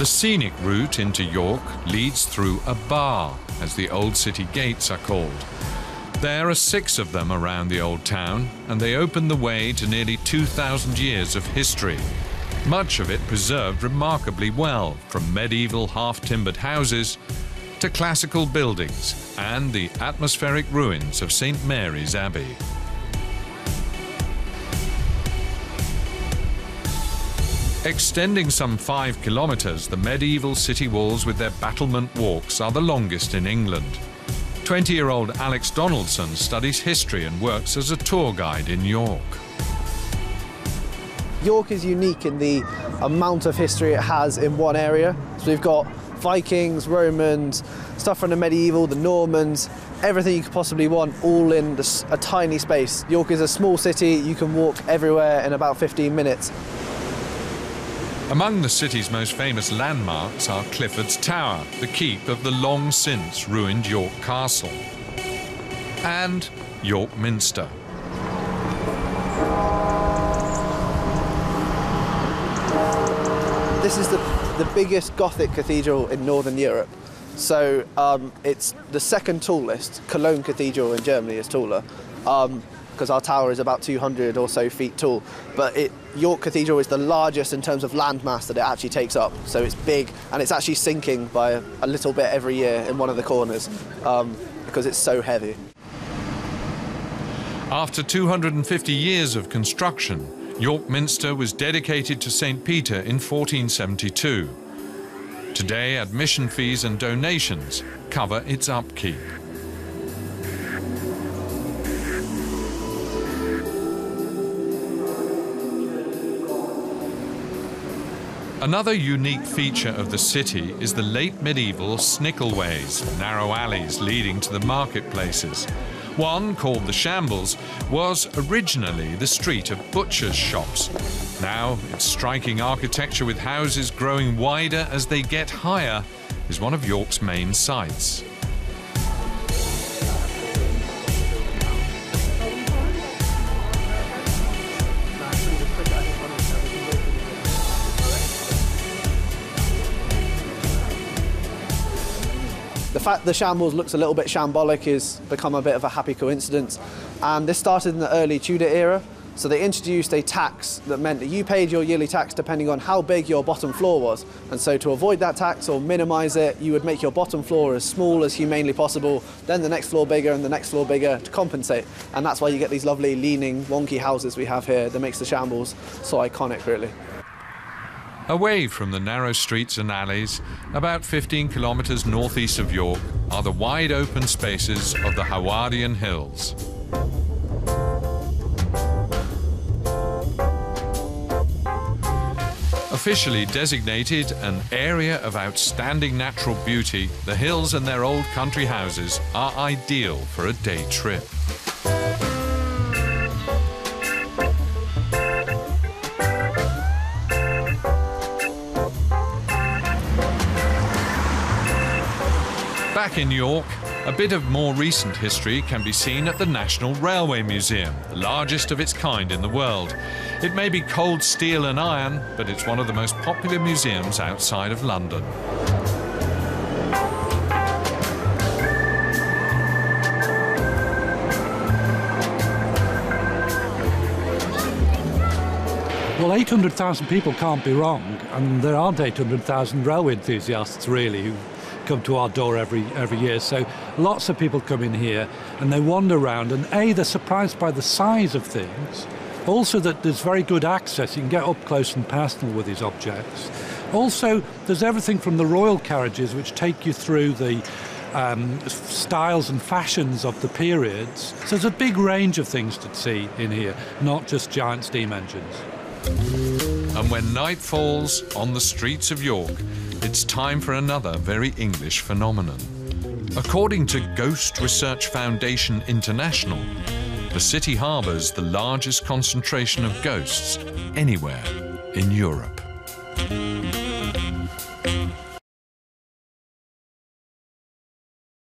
The scenic route into York leads through a bar, as the old city gates are called. There are 6 of them around the old town, and they open the way to nearly 2,000 years of history. Much of it preserved remarkably well, from medieval half-timbered houses to classical buildings and the atmospheric ruins of St. Mary's Abbey. Extending some 5 kilometres, the medieval city walls with their battlement walks are the longest in England. 20-year-old Alex Donaldson studies history and works as a tour guide in York. York is unique in the amount of history it has in one area. So we've got Vikings, Romans, stuff from the medieval, the Normans, everything you could possibly want, all in a tiny space. York is a small city, you can walk everywhere in about 15 minutes. Among the city's most famous landmarks are Cliffords Tower, the keep of the long-since ruined York Castle, and York Minster. This is the biggest Gothic cathedral in Northern Europe. So it's the second tallest. Cologne Cathedral in Germany is taller, because our tower is about 200 or so feet tall. But York Cathedral is the largest in terms of landmass that it actually takes up. So it's big, and it's actually sinking by a little bit every year in one of the corners, because it's so heavy. After 250 years of construction, York Minster was dedicated to St. Peter in 1472. Today, admission fees and donations cover its upkeep. Another unique feature of the city is the late medieval snickelways, narrow alleys leading to the marketplaces. One, called the Shambles, was originally the street of butchers' shops. Now, its striking architecture with houses growing wider as they get higher is one of York's main sights. The fact the Shambles looks a little bit shambolic has become a bit of a happy coincidence. And this started in the early Tudor era. So they introduced a tax that meant that you paid your yearly tax depending on how big your bottom floor was. And so to avoid that tax or minimise it, you would make your bottom floor as small as humanely possible, then the next floor bigger and the next floor bigger to compensate. And that's why you get these lovely leaning, wonky houses we have here that makes the Shambles so iconic, really. Away from the narrow streets and alleys, about 15 kilometres northeast of York, are the wide open spaces of the Howardian Hills. Officially designated an area of outstanding natural beauty, the hills and their old country houses are ideal for a day trip. Back in York, a bit of more recent history can be seen at the National Railway Museum, the largest of its kind in the world. It may be cold steel and iron, but it's one of the most popular museums outside of London. Well, 800,000 people can't be wrong, and there aren't 800,000 railway enthusiasts, really, who come to our door every year. So lots of people come in here and they wander around, and they're surprised by the size of things. Also that there's very good access, you can get up close and personal with these objects. Also, there's everything from the royal carriages which take you through the styles and fashions of the periods. So there's a big range of things to see in here, not just giant steam engines. And when night falls on the streets of York, it's time for another very English phenomenon. According to Ghost Research Foundation International, the city harbours the largest concentration of ghosts anywhere in Europe.